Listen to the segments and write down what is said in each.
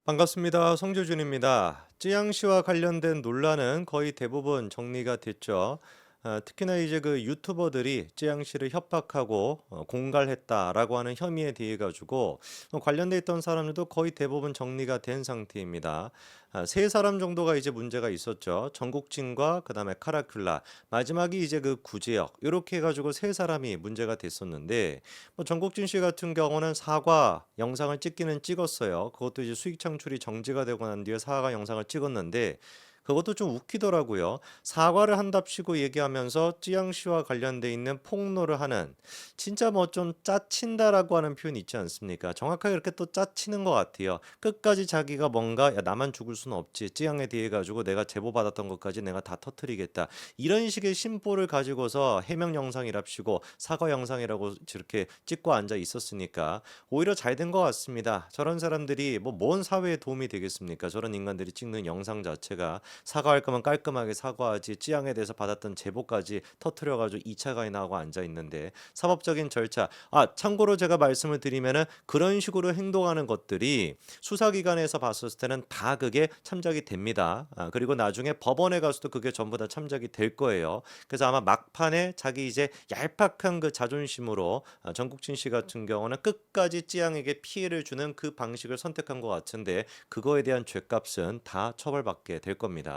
반갑습니다. 송재준입니다. 쯔양시와 관련된 논란은 거의 대부분 정리가 됐죠. 특히나 이제 그 유튜버들이 쯔양시를 협박하고 공갈했다라고 하는 혐의에 대해 가지고 관련돼 있던 사람들도 거의 대부분 정리가 된 상태입니다. 세 사람 정도가 이제 문제가 있었죠. 전국진과 그다음에 카라큘라, 마지막이 이제 그 구제역 이렇게 해가지고 세 사람이 문제가 됐었는데 뭐 전국진 씨 같은 경우는 사과 영상을 찍기는 찍었어요. 그것도 이제 수익 창출이 정지가 되고 난 뒤에 사과 영상을 찍었는데 그것도 좀 웃기더라고요. 사과를 한답시고 얘기하면서 쯔양 씨와 관련돼 있는 폭로를 하는 진짜 뭐 좀 짜친다라고 하는 표현이 있지 않습니까? 정확하게 이렇게 또 짜치는 것 같아요. 끝까지 자기가 뭔가 야 나만 죽을 수는 없지. 쯔양에 대해 가지고 내가 제보 받았던 것까지 내가 다 터트리겠다. 이런 식의 심보를 가지고서 해명 영상이랍시고 사과 영상이라고 저렇게 찍고 앉아 있었으니까 오히려 잘 된 것 같습니다. 저런 사람들이 뭐 뭔 사회에 도움이 되겠습니까? 저런 인간들이 찍는 영상 자체가 사과할 거면 깔끔하게 사과하지 찌양에 대해서 받았던 제보까지 터트려가지고 2차 가해나하고 앉아 있는데 사법적인 절차 참고로 제가 말씀을 드리면은 그런 식으로 행동하는 것들이 수사기관에서 봤을 때는 다 그게 참작이 됩니다. 그리고 나중에 법원에 가서도 그게 전부 다 참작이 될 거예요. 그래서 아마 막판에 자기 이제 얄팍한 그 자존심으로 전국진 씨 같은 경우는 끝까지 찌양에게 피해를 주는 그 방식을 선택한 것 같은데 그거에 대한 죄값은 다 처벌받게 될 겁니다.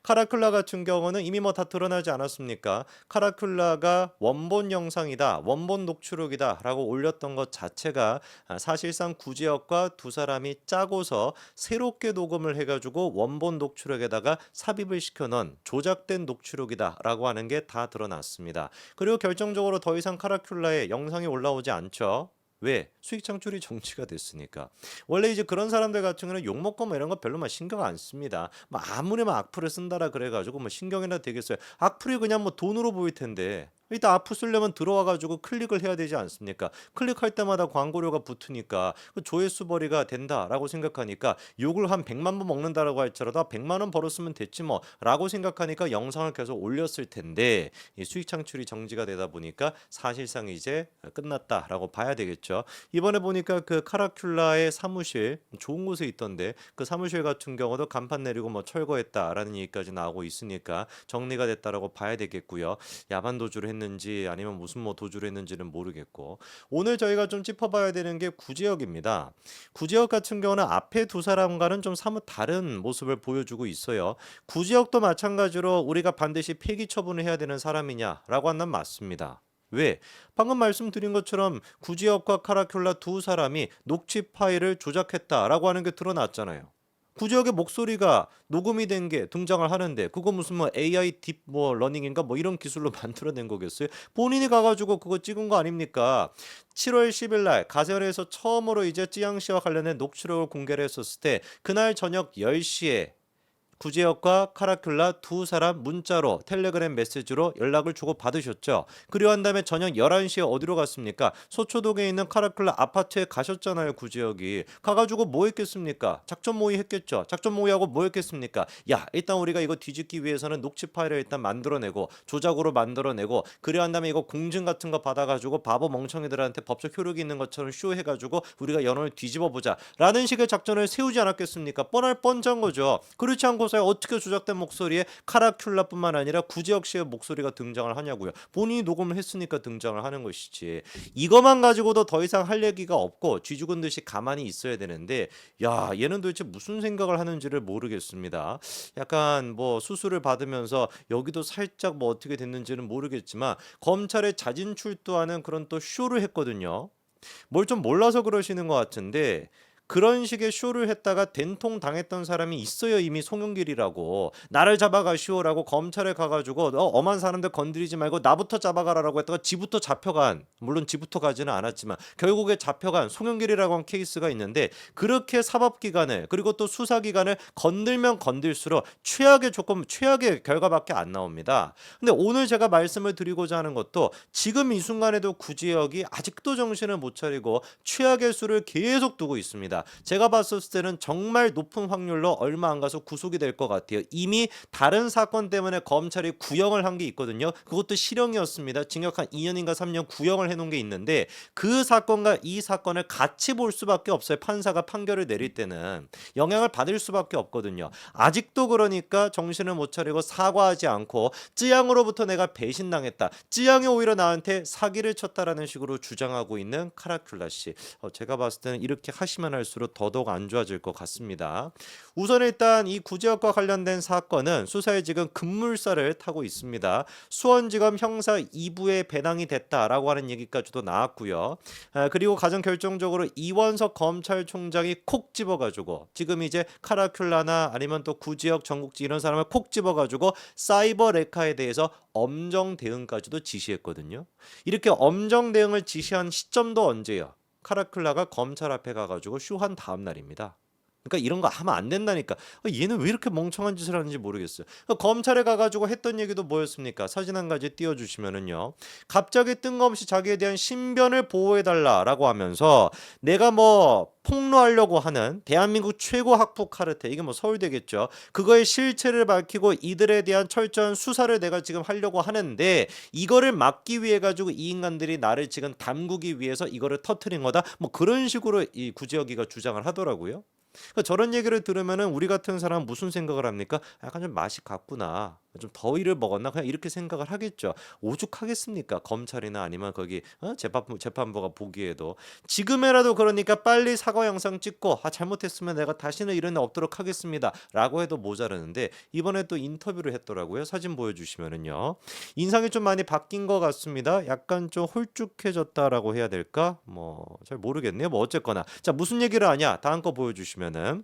카라큘라 같은 경우는 이미 뭐 다 드러나지 않았습니까? 카라큘라가 원본 영상이다, 원본 녹취록이다라고 올렸던 것 자체가 사실상 구제혁과 두 사람이 짜고서 새롭게 녹음을 해가지고 원본 녹취록에다가 삽입을 시켜놓은 조작된 녹취록이다라고 하는 게 다 드러났습니다. 그리고 결정적으로 더 이상 카라큘라의 영상이 올라오지 않죠. 왜? 수익 창출이 정지가 됐으니까. 원래 이제 그런 사람들 같은 경우는 욕먹고 뭐 이런 거 별로 막 신경 안 씁니다. 뭐 아무리 막 악플을 쓴다라 그래가지고 뭐 신경이나 되겠어요. 악플이 그냥 뭐 돈으로 보일 텐데. 일단 악플 쓰려면 들어와가지고 클릭을 해야 되지 않습니까? 클릭할 때마다 광고료가 붙으니까 그 조회수 벌이가 된다라고 생각하니까 욕을 한 100만 번 먹는다라고 할지라도 100만 원 벌었으면 됐지 뭐 라고 생각하니까 영상을 계속 올렸을 텐데 이 수익 창출이 정지가 되다 보니까 사실상 이제 끝났다라고 봐야 되겠죠. 이번에 보니까 그 카라큘라의 사무실 좋은 곳에 있던데 그 사무실 같은 경우도 간판 내리고 뭐 철거했다라는 얘기까지 나오고 있으니까 정리가 됐다라고 봐야 되겠고요. 야반 도주를 했는지 아니면 무슨 뭐 도주를 했는지는 모르겠고 오늘 저희가 좀 짚어봐야 되는 게 구제혁입니다. 구제혁 같은 경우는 앞에 두 사람과는 좀 사뭇 다른 모습을 보여주고 있어요. 구제혁도 마찬가지로 우리가 반드시 폐기 처분을 해야 되는 사람이냐라고 한다면 맞습니다. 왜? 방금 말씀드린 것처럼 구지혁과 카라큘라 두 사람이 녹취 파일을 조작했다라고 하는 게 드러났잖아요. 구지혁의 목소리가 녹음이 된 게 등장을 하는데 그거 무슨 뭐 AI 딥 뭐 러닝인가 뭐 이런 기술로 만들어낸 거겠어요? 본인이 가가지고 그거 찍은 거 아닙니까? 7월 10일 날 가세현에서 처음으로 이제 찌양 씨와 관련된 녹취록을 공개를 했었을 때 그날 저녁 10시에 구제혁과 카라큘라 두 사람 문자로 텔레그램 메시지로 연락을 주고 받으셨죠. 그리고 한 다음에 저녁 11시에 어디로 갔습니까? 소초동에 있는 카라큘라 아파트에 가셨잖아요. 구제혁이. 가가지고 뭐 했겠습니까? 작전 모의 했겠죠. 작전 모의하고 뭐 했겠습니까? 야 일단 우리가 이거 뒤집기 위해서는 녹취 파일을 일단 만들어내고 조작으로 만들어내고 그리고 한 다음에 이거 공증 같은 거 받아가지고 바보 멍청이들한테 법적 효력이 있는 것처럼 쇼해가지고 우리가 연원을 뒤집어보자 라는 식의 작전을 세우지 않았겠습니까? 뻔할 뻔한 거죠. 그렇지 않고 어떻게 조작된 목소리에 카라큘라뿐만 아니라 구지혁 씨의 목소리가 등장을 하냐고요. 본인이 녹음을 했으니까 등장을 하는 것이지. 이것만 가지고도 더 이상 할 얘기가 없고 쥐 죽은 듯이 가만히 있어야 되는데 야 얘는 도대체 무슨 생각을 하는지를 모르겠습니다. 약간 뭐 수술을 받으면서 여기도 살짝 뭐 어떻게 됐는지는 모르겠지만 검찰에 자진 출두하는 그런 또 쇼를 했거든요. 뭘 좀 몰라서 그러시는 것 같은데 그런 식의 쇼를 했다가 된통 당했던 사람이 있어요. 이미 송영길이라고 나를 잡아가시오라고 검찰에 가가지고 엄한 사람들 건드리지 말고 나부터 잡아가라라고 했다가 지부터 잡혀간 물론 지부터 가지는 않았지만 결국에 잡혀간 송영길이라고 한 케이스가 있는데 그렇게 사법기관을 그리고 또 수사기관을 건들면 건들수록 최악의 결과밖에 안 나옵니다. 근데 오늘 제가 말씀을 드리고자 하는 것도 지금 이 순간에도 구지혁이 아직도 정신을 못 차리고 최악의 수를 계속 두고 있습니다. 같습니다. 제가 봤을 때는 정말 높은 확률로 얼마 안 가서 구속이 될 것 같아요. 이미 다른 사건 때문에 검찰이 구형을 한 게 있거든요. 그것도 실형이었습니다. 징역 한 2년인가 3년 구형을 해놓은 게 있는데 그 사건과 이 사건을 같이 볼 수밖에 없어요. 판사가 판결을 내릴 때는 영향을 받을 수밖에 없거든요. 아직도 그러니까 정신을 못 차리고 사과하지 않고 쯔양으로부터 내가 배신당했다. 쯔양이 오히려 나한테 사기를 쳤다라는 식으로 주장하고 있는 카라큘라 씨. 제가 봤을 때는 이렇게 하시면 할수록 더더욱 안 좋아질 것 같습니다. 우선 일단 이 구제역과 관련된 사건은 수사에 지금 급물살을 타고 있습니다. 수원지검 형사 2부에 배당이 됐다라고 하는 얘기까지도 나왔고요. 그리고 가장 결정적으로 이원석 검찰총장이 콕 집어가지고 지금 이제 카라큘라나 아니면 또 구지역 전국지 이런 사람을 콕 집어가지고 사이버 레카에 대해서 엄정 대응까지도 지시했거든요. 이렇게 엄정 대응을 지시한 시점도 언제요? 카라큘라가 검찰 앞에 가가지고 쇼한 다음 날입니다. 그러니까 이런 거 하면 안 된다니까. 얘는 왜 이렇게 멍청한 짓을 하는지 모르겠어요. 검찰에 가가지고 했던 얘기도 뭐였습니까? 사진 한 가지 띄워주시면은요. 갑자기 뜬금없이 자기에 대한 신변을 보호해달라라고 하면서 내가 뭐 폭로하려고 하는 대한민국 최고 학폭 카르텔, 이게 뭐 서울대겠죠. 그거의 실체를 밝히고 이들에 대한 철저한 수사를 내가 지금 하려고 하는데 이거를 막기 위해 가지고 이 인간들이 나를 지금 담그기 위해서 이거를 터트린 거다. 뭐 그런 식으로 이 구지혁이가 주장을 하더라고요. 그러니까 저런 얘기를 들으면은 우리 같은 사람 무슨 생각을 합니까? 약간 좀 맛이 갔구나. 좀 더위를 먹었나? 그냥 이렇게 생각을 하겠죠. 오죽하겠습니까? 검찰이나 아니면 거기 재판부가 보기에도 지금이라도 그러니까 빨리 사과 영상 찍고 잘못했으면 내가 다시는 이런 일 없도록 하겠습니다라고 해도 모자르는데 이번에 또 인터뷰를 했더라고요. 사진 보여주시면은요. 인상이 좀 많이 바뀐 것 같습니다. 약간 좀 홀쭉해졌다라고 해야 될까? 뭐 잘 모르겠네요. 뭐 어쨌거나 자 무슨 얘기를 하냐? 다음 거 보여주시면은.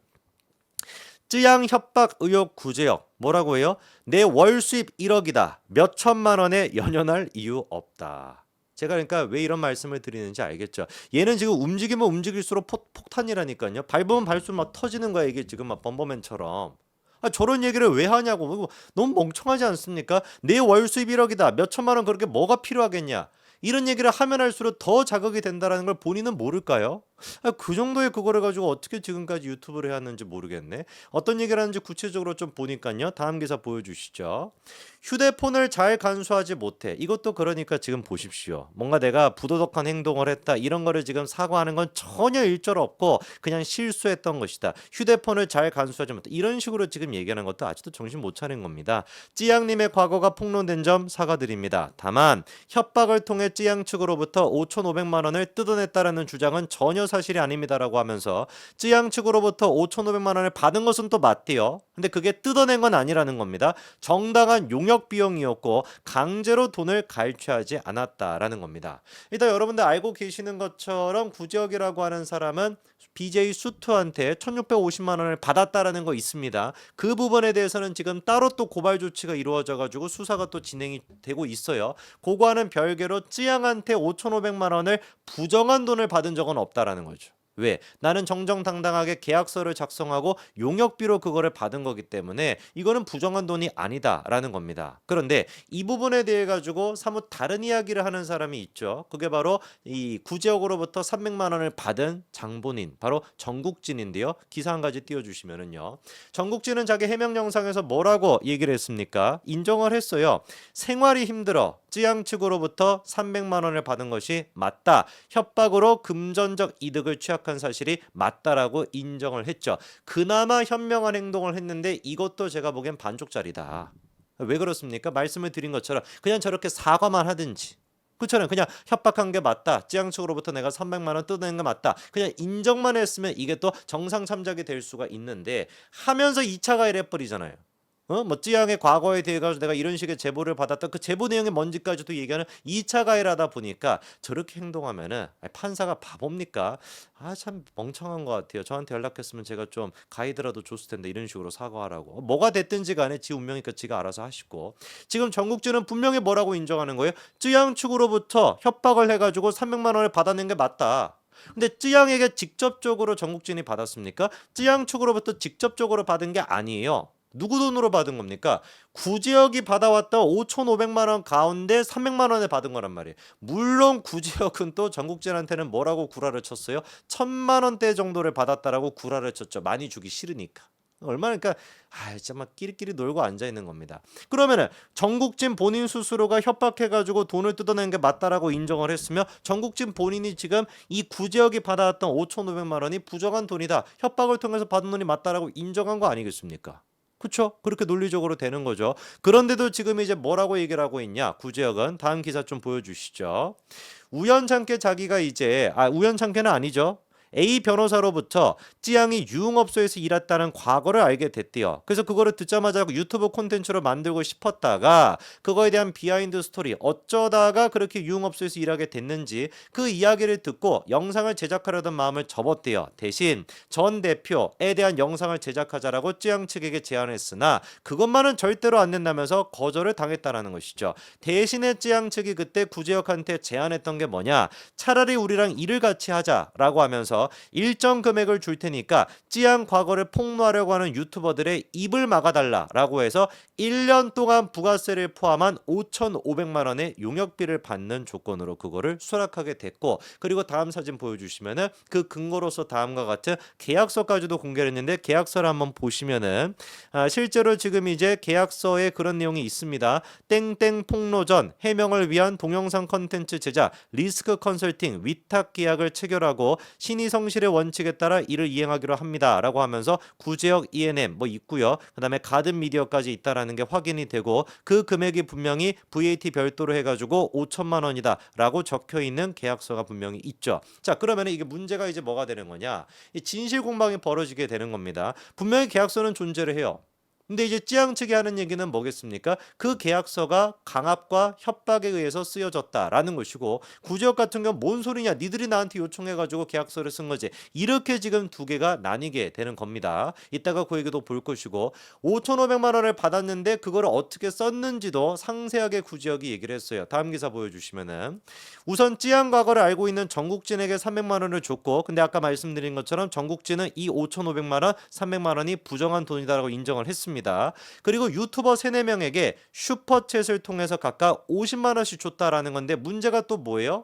쯔양 협박 의혹 구제역 뭐라고 해요? 내 월 수입 1억이다. 몇 천만 원에 연연할 이유 없다. 제가 그러니까 왜 이런 말씀을 드리는지 알겠죠. 얘는 지금 움직이면 움직일수록 폭탄이라니까요. 밟으면 발수록 막 터지는 거야 이게 지금 막 범범맨처럼. 저런 얘기를 왜 하냐고. 너무 멍청하지 않습니까? 내 월 수입 1억이다. 몇 천만 원 그렇게 뭐가 필요하겠냐. 이런 얘기를 하면 할수록 더 자극이 된다는 걸 본인은 모를까요? 그 정도의 그거를 가지고 어떻게 지금까지 유튜브를 해왔는지 모르겠네. 어떤 얘기를 하는지 구체적으로 좀 보니까요. 다음 기사 보여주시죠. 휴대폰을 잘 간수하지 못해. 이것도 그러니까 지금 보십시오. 뭔가 내가 부도덕한 행동을 했다. 이런 거를 지금 사과하는 건 전혀 일절 없고 그냥 실수했던 것이다. 휴대폰을 잘 간수하지 못해. 이런 식으로 지금 얘기하는 것도 아직도 정신 못 차린 겁니다. 찌양님의 과거가 폭로된 점 사과드립니다. 다만 협박을 통해 찌양 측으로부터 5,500만 원을 뜯어냈다라는 주장은 전혀 사실이 아닙니다라고 하면서 쯔양 측으로부터 5,500만 원을 받은 것은 또 맞대요. 근데 그게 뜯어낸 건 아니라는 겁니다. 정당한 용역 비용이었고 강제로 돈을 갈취하지 않았다라는 겁니다. 일단 여러분들 알고 계시는 것처럼 구지혁이라고 하는 사람은 BJ 수투한테 1,650만 원을 받았다라는 거 있습니다. 그 부분에 대해서는 지금 따로 또 고발 조치가 이루어져 가지고 수사가 또 진행이 되고 있어요. 그거와는 별개로 쯔양한테 5,500만 원을 부정한 돈을 받은 적은 없다라는 거죠. 왜? 나는 정정당당하게 계약서를 작성하고 용역비로 그거를 받은 거기 때문에 이거는 부정한 돈이 아니다라는 겁니다. 그런데 이 부분에 대해 가지고 사뭇 다른 이야기를 하는 사람이 있죠. 그게 바로 이 구제역으로부터 300만 원을 받은 장본인 바로 정국진인데요. 기사 한 가지 띄워주시면은요. 정국진은 자기 해명 영상에서 뭐라고 얘기를 했습니까? 인정을 했어요. 생활이 힘들어. 쯔양 측으로부터 300만 원을 받은 것이 맞다. 협박으로 금전적 이득을 취약한 사실이 맞다라고 인정을 했죠. 그나마 현명한 행동을 했는데 이것도 제가 보기엔 반쪽짜리다. 왜 그렇습니까? 말씀을 드린 것처럼 그냥 저렇게 사과만 하든지 그렇잖아요. 그냥 협박한 게 맞다. 쯔양 측으로부터 내가 300만 원 뜯어낸 게 맞다. 그냥 인정만 했으면 이게 또 정상 참작이 될 수가 있는데 하면서 2차 가해를 해버리잖아요. 뭐 쯔양의 과거에 대해 가지고 내가 이런 식의 제보를 받았던 그 제보 내용이 뭔지까지도 얘기하는 2차 가해를 하다 보니까 저렇게 행동하면은 판사가 바보입니까? 참 멍청한 것 같아요. 저한테 연락했으면 제가 좀 가이드라도 줬을 텐데 이런 식으로 사과하라고. 뭐가 됐든지 간에 지 운명이니까 지가 알아서 하시고. 지금 정국진은 분명히 뭐라고 인정하는 거예요? 쯔양 측으로부터 협박을 해가지고 300만 원을 받아낸 게 맞다. 근데 쯔양에게 직접적으로 정국진이 받았습니까? 쯔양 측으로부터 직접적으로 받은 게 아니에요. 누구 돈으로 받은 겁니까? 구제역이 받아왔던 5,500만 원 가운데 300만 원에 받은 거란 말이에요. 물론 구제역은 또 전국진한테는 뭐라고 구라를 쳤어요? 1,000만 원대 정도를 받았다라고 구라를 쳤죠. 많이 주기 싫으니까. 얼마나 그러니까 진짜 막 끼리끼리 놀고 앉아 있는 겁니다. 그러면은 전국진 본인 스스로가 협박해가지고 돈을 뜯어낸 게 맞다라고 인정을 했으며 전국진 본인이 지금 이 구제역이 받아왔던 5,500만 원이 부정한 돈이다. 협박을 통해서 받은 돈이 맞다라고 인정한 거 아니겠습니까? 그쵸? 그렇게 논리적으로 되는 거죠. 그런데도 지금 이제 뭐라고 얘기를 하고 있냐? 구제역은 다음 기사 좀 보여주시죠. 우연찮게 자기가 이제 우연찮게는 아니죠. A 변호사로부터 찌양이 유흥업소에서 일했다는 과거를 알게 됐대요. 그래서 그거를 듣자마자 유튜브 콘텐츠로 만들고 싶었다가 그거에 대한 비하인드 스토리 어쩌다가 그렇게 유흥업소에서 일하게 됐는지 그 이야기를 듣고 영상을 제작하려던 마음을 접었대요. 대신 전 대표에 대한 영상을 제작하자라고 찌양 측에게 제안했으나 그것만은 절대로 안 된다면서 거절을 당했다라는 것이죠. 대신에 찌양 측이 그때 구제역한테 제안했던 게 뭐냐? 차라리 우리랑 일을 같이 하자라고 하면서 일정 금액을 줄 테니까 찌양 과거를 폭로하려고 하는 유튜버들의 입을 막아달라라고 해서 1년 동안 부가세를 포함한 5,500만 원의 용역비를 받는 조건으로 그거를 수락하게 됐고, 그리고 다음 사진 보여주시면은 그 근거로서 다음과 같은 계약서까지도 공개를 했는데 계약서를 한번 보시면은 실제로 지금 이제 계약서에 그런 내용이 있습니다. 땡땡 폭로전 해명을 위한 동영상 컨텐츠 제작 리스크 컨설팅 위탁 계약을 체결하고 신의 성실의 원칙에 따라 이를 이행하기로 합니다라고 하면서 구제역 E&M 뭐 있고요. 그다음에 가든 미디어까지 있다라는 게 확인이 되고 그 금액이 분명히 VAT 별도로 해가지고 5천만 원이다라고 적혀 있는 계약서가 분명히 있죠. 자, 그러면 이게 문제가 이제 뭐가 되는 거냐? 이 진실 공방이 벌어지게 되는 겁니다. 분명히 계약서는 존재를 해요. 근데 이제 찌양 측이 하는 얘기는 뭐겠습니까? 그 계약서가 강압과 협박에 의해서 쓰여졌다라는 것이고, 구제역 같은 경우 뭔 소리냐? 니들이 나한테 요청해가지고 계약서를 쓴 거지. 이렇게 지금 두 개가 나뉘게 되는 겁니다. 이따가 그 얘기도 볼 것이고, 5,500만 원을 받았는데 그거를 어떻게 썼는지도 상세하게 구제역이 얘기를 했어요. 다음 기사 보여주시면은 우선 찌양 과거를 알고 있는 전국진에게 300만 원을 줬고, 근데 아까 말씀드린 것처럼 전국진은 이 5,500만 원, 300만 원이 부정한 돈이다라고 인정을 했습니다. 그리고 유튜버 3, 4명에게 슈퍼챗을 통해서 각각 50만 원씩 줬다라는 건데 문제가 또 뭐예요?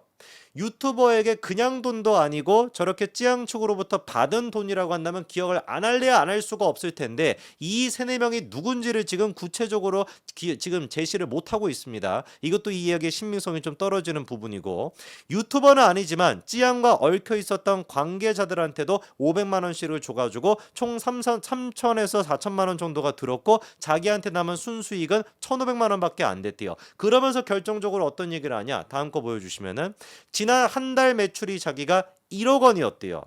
유튜버에게 그냥 돈도 아니고 저렇게 찌양 측으로부터 받은 돈이라고 한다면 기억을 안 할래야 안 할 수가 없을 텐데 이 3, 4명이 누군지를 지금 구체적으로 지금 제시를 못하고 있습니다. 이것도 이 이야기의 신빙성이 좀 떨어지는 부분이고, 유튜버는 아니지만 찌양과 얽혀 있었던 관계자들한테도 500만 원씩을 줘가지고 총 3천에서 4천만 원 정도가 들었고 자기한테 남은 순수익은 1,500만 원밖에 안 됐대요. 그러면서 결정적으로 어떤 얘기를 하냐? 다음 거 보여주시면은 지난 한 달 매출이 자기가 1억 원이었대요.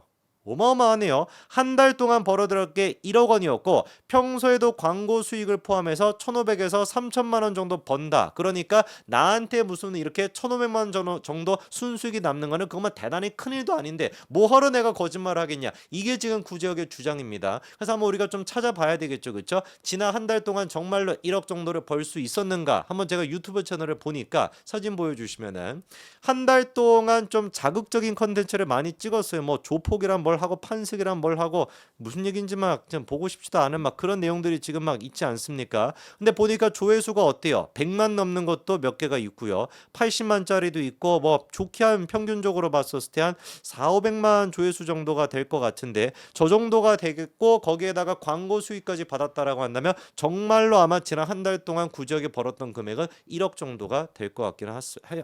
어마어마하네요. 한 달 동안 벌어들였 게 1억 원이었고 평소에도 광고 수익을 포함해서 1,500에서 3천만 원 정도 번다. 그러니까 나한테 무슨 이렇게 1,500만 원 정도 순수익이 남는 거는 그것만 대단히 큰일도 아닌데 뭐하러 내가 거짓말을 하겠냐. 이게 지금 구제역의 주장입니다. 그래서 한번 우리가 좀 찾아봐야 되겠죠. 그렇죠? 지난 한 달 동안 정말로 1억 정도를 벌 수 있었는가? 한번 제가 유튜브 채널을 보니까 사진 보여주시면은 한 달 동안 좀 자극적인 컨텐츠를 많이 찍었어요. 뭐 조폭이란 뭘 하고 판색이란 뭘 하고 무슨 얘기인지 막 좀 보고 싶지도 않은 막 그런 내용들이 지금 막 있지 않습니까? 근데 보니까 조회수가 어때요? 100만 넘는 것도 몇 개가 있고요. 80만짜리도 있고 뭐 좋게 하면 평균적으로 봤었을 때 한 4, 500만 조회수 정도가 될 것 같은데 저 정도가 되겠고 거기에다가 광고 수익까지 받았다라고 한다면 정말로 아마 지난 한 달 동안 구지역에 벌었던 금액은 1억 정도가 될 것 같기는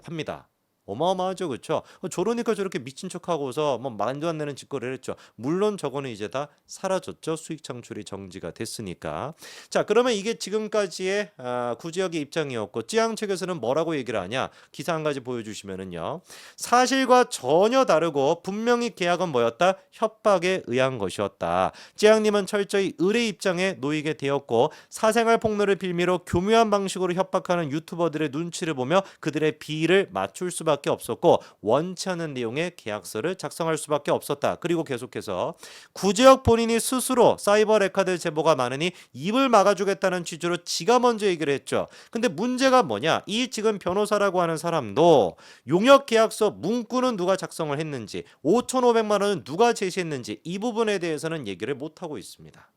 합니다. 어마어마하죠, 그렇죠? 저러니까 저렇게 미친 척하고서 뭐 말도 안 되는 짓거리를 했죠. 물론 저거는 이제 다 사라졌죠. 수익 창출이 정지가 됐으니까. 자, 그러면 이게 지금까지의 구지역의 입장이었고 찌양 측에서는 뭐라고 얘기를 하냐? 기사 한 가지 보여주시면은요. 사실과 전혀 다르고 분명히 계약은 뭐였다? 협박에 의한 것이었다. 찌양님은 철저히 을의 입장에 놓이게 되었고 사생활 폭로를 빌미로 교묘한 방식으로 협박하는 유튜버들의 눈치를 보며 그들의 비위를 맞출 수밖에 없었고 원치 않는 내용의 계약서를 작성할 수밖에 없었다. 그리고 계속해서 구제역 본인이 스스로 사이버 레카드 제보가 많으니 입을 막아주겠다는 취지로 지가 먼저 얘기를 했죠. 근데 문제가 뭐냐? 이 지금 변호사라고 하는 사람도 용역 계약서 문구는 누가 작성을 했는지 5,500만 원은 누가 제시했는지 이 부분에 대해서는 얘기를 못하고 있습니다.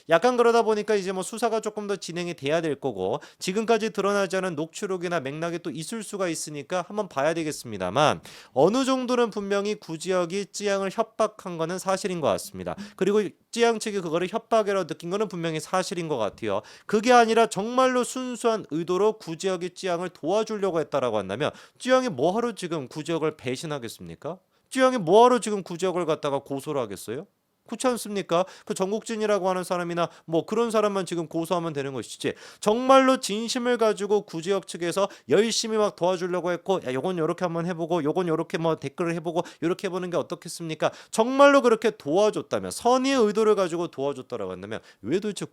약간 그러다 보니까 이제 뭐 수사가 조금 더 진행이 돼야 될 거고 지금까지 드러나지 않은 녹취록이나 맥락이 또 있을 수가 있으니까 한번 봐야 되겠습니다만 어느 정도는 분명히 구지혁이 찌양을 협박한 거는 사실인 것 같습니다. 그리고 찌양 측이 그거를 협박이라고 느낀 거는 분명히 사실인 것 같아요. 그게 아니라 정말로 순수한 의도로 구지혁이 찌양을 도와주려고 했다라고 한다면 찌양이 뭐하러 지금 구지혁을 배신하겠습니까? 찌양이 뭐하러 지금 구지혁을 갖다가 고소를 하겠어요? 그렇지 않습니까? 그 정국진이라고 하는 사람이나 뭐 그런 사람만 지금 고소하면 되는 것이지 정말로 진심을 가지고 구지역 측에서 열심히 막 도와주려고 했고 야 요건 요렇게 한번 해보고 요건 요렇게 뭐 댓글을 해보고 요렇게 해보는 게 어떻겠습니까? 정말로 그렇게 도와줬다면 선의의 의도를 가지고 도와줬다라고 한다면 왜 도대체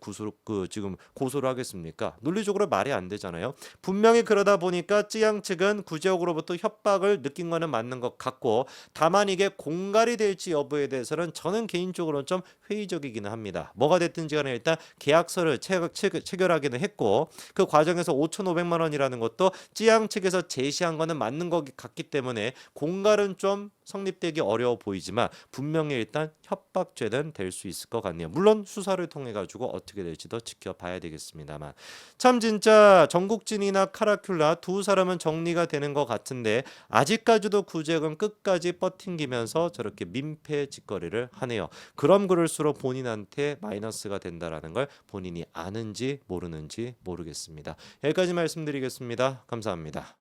지금 고소를 하겠습니까? 논리적으로 말이 안 되잖아요. 분명히 그러다 보니까 찌양 측은 구지역으로부터 협박을 느낀 거는 맞는 것 같고 다만 이게 공갈이 될지 여부에 대해서는 저는 개인적으로는 좀 회의적이기는 합니다. 뭐가 됐든지 간에 일단 계약서를 체결하기는 했고 그 과정에서 5,500만 원이라는 것도 찌양 측에서 제시한 거는 맞는 것 같기 때문에 공갈은 좀 성립되기 어려워 보이지만 분명히 일단 협박죄는 될 수 있을 것 같네요. 물론 수사를 통해 가지고 어떻게 될지도 지켜봐야 되겠습니다만 참 진짜 정국진이나 카라큘라 두 사람은 정리가 되는 것 같은데 아직까지도 구제금 끝까지 버팅기면서 저렇게 민폐 짓거리를 하네요. 그럼 그럴수록 본인한테 마이너스가 된다라는 걸 본인이 아는지 모르는지 모르겠습니다. 여기까지 말씀드리겠습니다. 감사합니다.